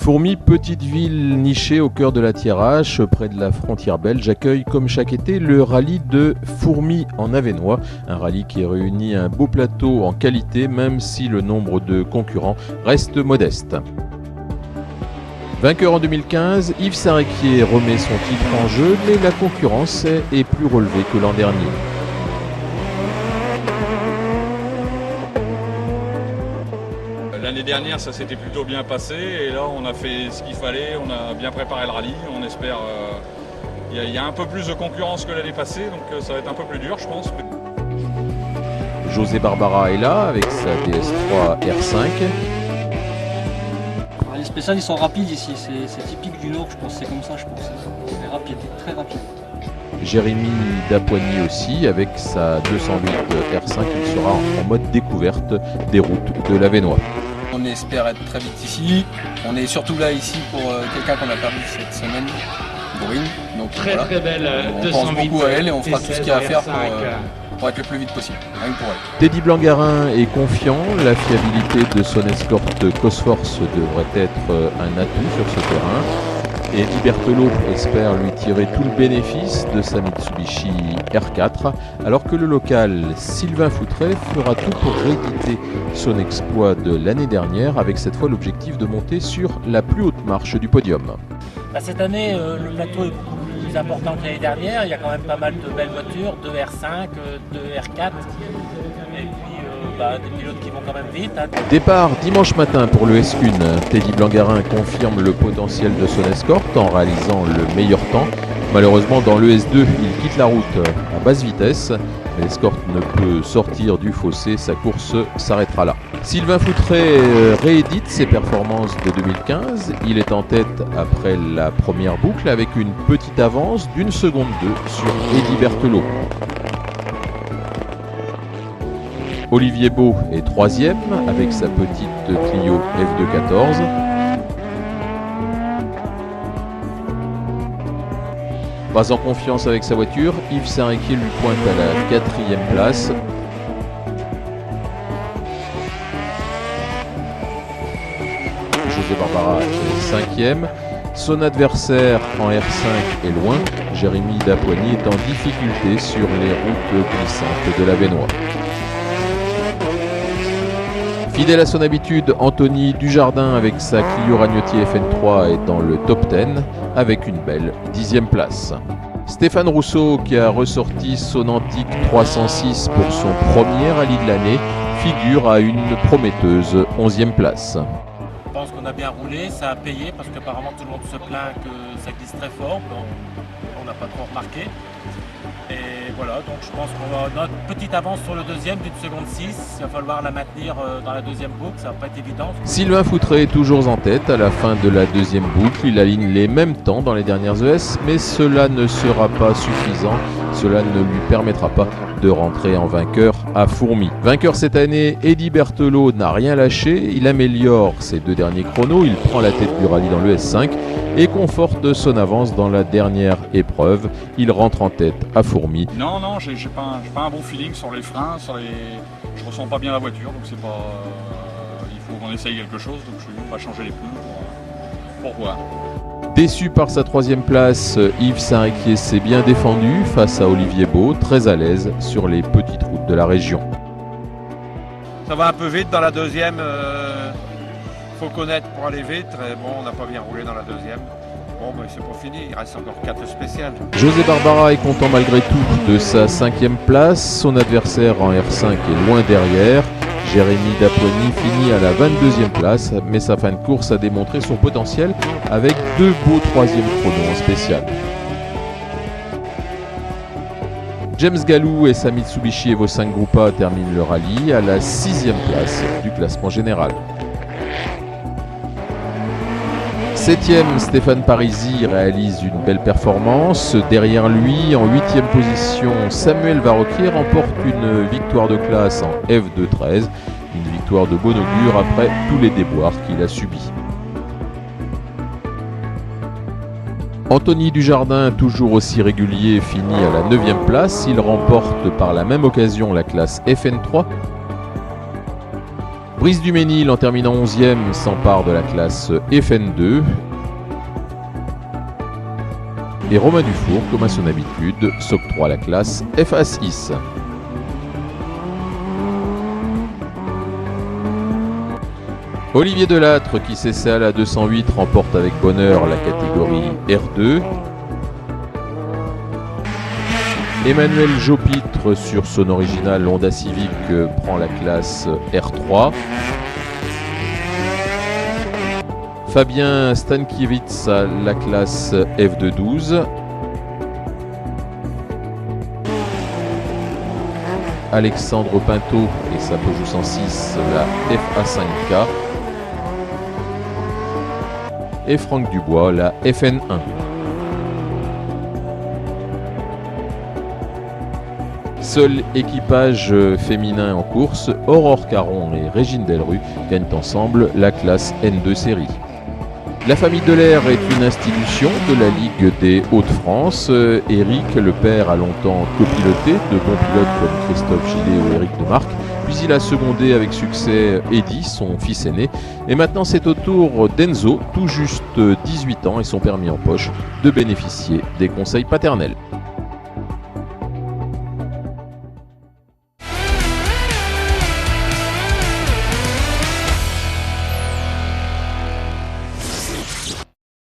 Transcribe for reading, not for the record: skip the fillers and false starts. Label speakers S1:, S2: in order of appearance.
S1: Fourmi, petite ville nichée au cœur de la Thiérache, près de la frontière belge, accueille comme chaque été le rallye de Fourmi en Avesnois. Un rallye qui réunit un beau plateau en qualité, même si le nombre de concurrents reste modeste. Vainqueur en 2015, Yves Saint-Réquier remet son titre en jeu, mais la concurrence est plus relevée que l'an dernier.
S2: L'année dernière, ça s'était plutôt bien passé et là, on a fait ce qu'il fallait, on a bien préparé le rallye. On espère. Il y a un peu plus de concurrence que l'année passée, donc ça va être un peu plus dur, je pense.
S1: José Barbara est là avec sa DS3 R5.
S3: Les spéciales, ils sont rapides ici, c'est typique du Nord, je pense, c'est comme ça, je pense. C'est rapide, très rapide.
S1: Jérémy Dapoigny aussi avec sa 208 R5, il sera en mode découverte des routes de l'Avesnois.
S4: On espère être très vite ici. On est surtout là ici pour quelqu'un qu'on a perdu cette semaine, Brune. Donc
S5: très belle.
S4: On pense beaucoup à elle et on fera tout ce qu'il y a à faire pour être le plus vite possible, rien que pour elle.
S1: Teddy Blangarin est confiant, la fiabilité de son escorte Cosforce devrait être un atout sur ce terrain. Et Eddie Berthelot espère lui tirer tout le bénéfice de sa Mitsubishi R4, alors que le local Sylvain Foutret fera tout pour rééditer son exploit de l'année dernière, avec cette fois l'objectif de monter sur la plus haute marche du podium.
S6: Cette année, le plateau est beaucoup plus important que l'année dernière. Il y a quand même pas mal de belles voitures, 2 R5, 2 R4, et puis des pilotes qui vont quand même vite.
S1: Départ dimanche matin pour le S1. Teddy Blangarin confirme le potentiel de son escorte en réalisant le meilleur temps. Malheureusement, dans le S2, il quitte la route à basse vitesse. L'escorte ne peut sortir du fossé, sa course s'arrêtera là. Sylvain Foutret réédite ses performances de 2015. Il est en tête après la première boucle avec une petite avance d'1 seconde 2 sur Eddie Berthelot. Olivier Beau est 3e avec sa petite Clio F214. Pas en confiance avec sa voiture, Yves Saint-Réquier lui pointe à la 4e place. José Barbara est 5e. Son adversaire en R5 est loin. Jérémy Dapoigny est en difficulté sur les routes glissantes de l'Avesnois. Fidèle à son habitude, Anthony Dujardin avec sa Clio Ragnotier FN3 est dans le top 10 avec une belle 10e place. Stéphane Rousseau, qui a ressorti son antique 306 pour son premier rallye de l'année, figure à une prometteuse 11e place.
S6: Je pense qu'on a bien roulé, ça a payé parce qu'apparemment tout le monde se plaint que ça glisse très fort. On n'a pas trop remarqué. Et voilà, donc je pense qu'on va notre petite avance sur le deuxième d'1 seconde 6. Il va falloir la maintenir dans la deuxième boucle, ça va pas être évident.
S1: Sylvain Foutret est toujours en tête à la fin de la deuxième boucle. Il aligne les mêmes temps dans les dernières ES, mais cela ne sera pas suffisant. Cela ne lui permettra pas de rentrer en vainqueur à Fourmi. Vainqueur cette année, Eddie Berthelot n'a rien lâché. Il améliore ses 2 derniers chronos. Il prend la tête du rallye dans le S5 et conforte son avance dans la dernière épreuve. Il rentre en tête à Fourmi.
S2: Non, j'ai pas un bon feeling sur les freins, je ressens pas bien la voiture, donc c'est pas. Il faut qu'on essaye quelque chose, donc je vais changer les pneus pour voir.
S1: Déçu par sa 3e place, Yves Saint-Réquier s'est bien défendu face à Olivier Beau, très à l'aise sur les petites routes de la région.
S7: Ça va un peu vite dans la deuxième, faut connaître pour aller vite. Bon, on n'a pas bien roulé dans la deuxième. Bon, mais c'est pas fini, il reste encore 4 spéciales.
S1: José Barbara est content malgré tout de sa 5e place. Son adversaire en R5 est loin derrière. Jérémy Dapoigny finit à la 22e place, mais sa fin de course a démontré son potentiel avec 2 beaux 3e chronos en spécial. James Gallou et sa Mitsubishi Evo 5 Gruppa terminent le rallye à la 6e place du classement général. 7e, Stéphane Parisi réalise une belle performance. Derrière lui, en 8e position, Samuel Varroquier remporte une victoire de classe en F2-13. Une victoire de bon augure après tous les déboires qu'il a subis. Anthony Dujardin, toujours aussi régulier, finit à la 9e place. Il remporte par la même occasion la classe FN3. Brice Duménil, en terminant 11e, s'empare de la classe FN2. Et Romain Dufour, comme à son habitude, s'octroie la classe FA6. Olivier Delattre, qui s'essaie à la 208, remporte avec bonheur la catégorie R2. Emmanuel Jopitre, sur son original Honda Civic, prend la classe R3. Fabien Stankiewicz a la classe F212. Alexandre Pinto et sa Peugeot 106 la FA5K. Et Franck Dubois la FN1. Seul équipage féminin en course, Aurore Caron et Régine Delru gagnent ensemble la classe N2 série. La famille Delair est une institution de la Ligue des Hauts-de-France. Éric, le père, a longtemps copiloté de bons pilotes comme Christophe Gillet ou Éric Demarque. Puis il a secondé avec succès Eddy, son fils aîné. Et maintenant c'est au tour d'Enzo, tout juste 18 ans et son permis en poche, de bénéficier des conseils paternels.